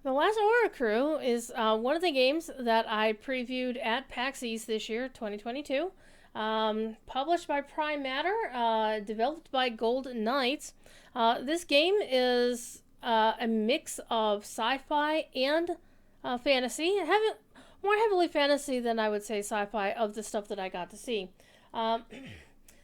The Last Oricru is one of the games that I previewed at PAX East this year, 2022. Published by Prime Matter, developed by GoldKnights. This game is a mix of sci-fi and fantasy. More heavily fantasy than I would say sci-fi of the stuff that I got to see. Um,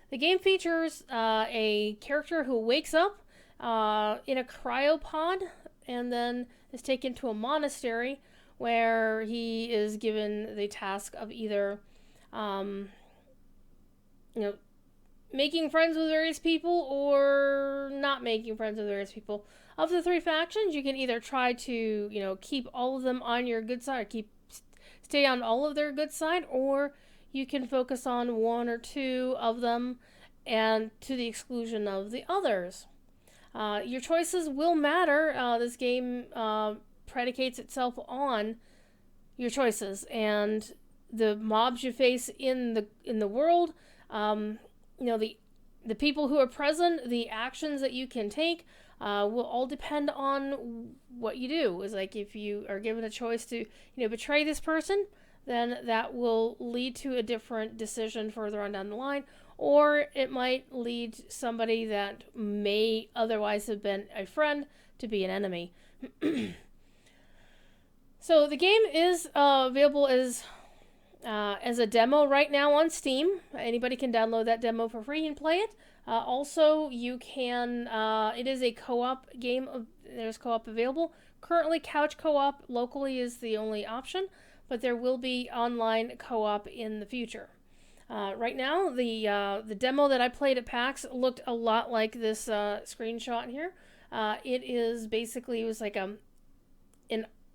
the game features a character who wakes up in a cryopod and then is taken to a monastery where he is given the task of either, um, you know, making friends with various people or not making friends with various people. Of the three factions, you can either try to, keep all of them on your good side, or stay on all of their good side, or you can focus on one or two of them and to the exclusion of the others. Your choices will matter. This game predicates itself on your choices and the mobs you face in the world. The people who are present, the actions that you can take, will all depend on what you do. It's like if you are given a choice to betray this person, then that will lead to a different decision further on down the line, or it might lead somebody that may otherwise have been a friend to be an enemy. So the game is available as a demo right now on Steam. Anybody can download that demo for free and play it. Also, you can. It is a co-op game. There's co-op available. Currently, couch co-op locally is the only option, but there will be online co-op in the future. Right now, the demo that I played at PAX looked a lot like this screenshot here. It was like a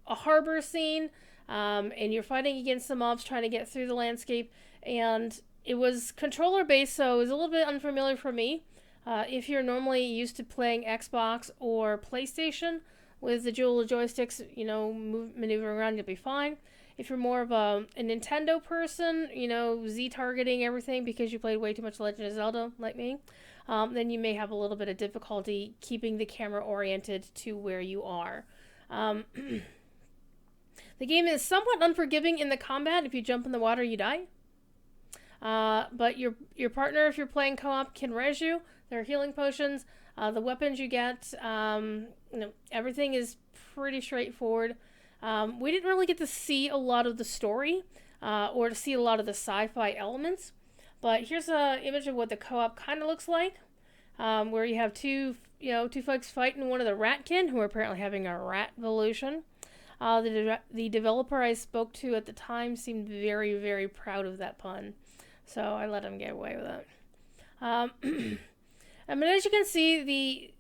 harbor scene, and you're fighting against the mobs trying to get through the landscape, and it was controller based, so it was a little bit unfamiliar for me. If you're normally used to playing Xbox or PlayStation with the dual joysticks, maneuvering around, you'll be fine. If you're more of a Nintendo person, Z targeting everything because you played way too much Legend of Zelda like me, then you may have a little bit of difficulty keeping the camera oriented to where you are. The game is somewhat unforgiving in the combat. If you jump in the water, you die. But your partner, if you're playing co-op, can res you. There are healing potions. The weapons you get, everything is pretty straightforward. We didn't really get to see a lot of the story or to see a lot of the sci-fi elements. But here's an image of what the co-op kind of looks like, where you have two folks fighting one of the ratkin, who are apparently having a rat evolution. The developer I spoke to at the time seemed very, very proud of that pun. So I let him get away with it. I mean, as you can see,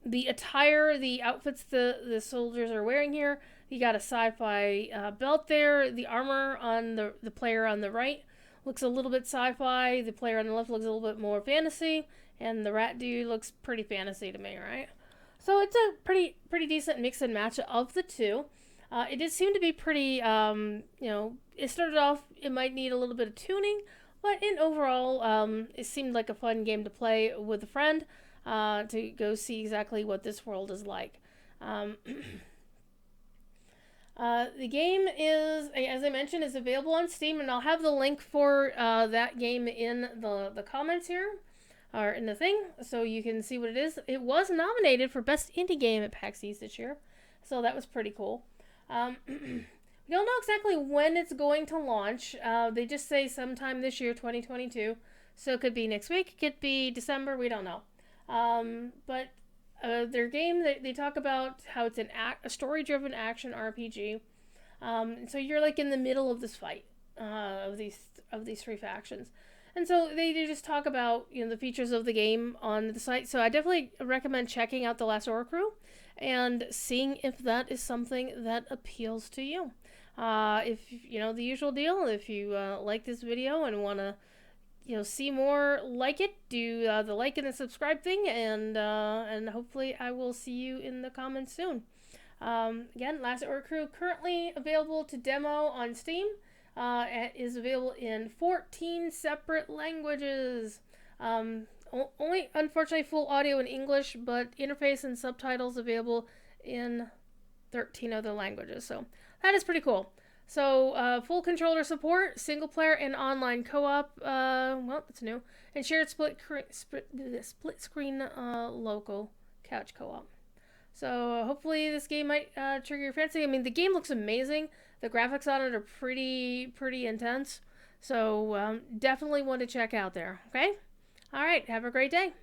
the attire, the outfits the soldiers are wearing here. You got a sci-fi belt there. The armor on the player on the right looks a little bit sci-fi. The player on the left looks a little bit more fantasy. And the rat dude looks pretty fantasy to me, right? So it's a pretty decent mix and match of the two. It did seem to be pretty, it started off, it might need a little bit of tuning, but in overall, it seemed like a fun game to play with a friend, to go see exactly what this world is like. The game is, as I mentioned, is available on Steam, and I'll have the link for that game in the comments here, or in the thing, so you can see what it is. It was nominated for Best Indie Game at PAX East this year, so that was pretty cool. We don't know exactly when it's going to launch. They just say sometime this year, 2022, so it could be next week, it could be December, we don't know. But their game, they talk about how it's a story-driven action RPG. So you're like in the middle of this fight of these three factions. And so they just talk about the features of the game on the site. So I definitely recommend checking out The Last Oricru and seeing if that is something that appeals to you. If the usual deal, if you like this video and want to see more like it, do the like and the subscribe thing, and hopefully I will see you in the comments soon. Again, Last Oricru currently available to demo on Steam. It is available in 14 separate languages. Only, unfortunately, full audio in English, but interface and subtitles available in 13 other languages. So that is pretty cool. So full controller support, single player and online co-op. Well, that's new. And shared split screen local couch co-op. So hopefully this game might trigger your fancy. I mean, the game looks amazing. The graphics on it are pretty intense. So definitely one to check out there. Okay? All right. Have a great day.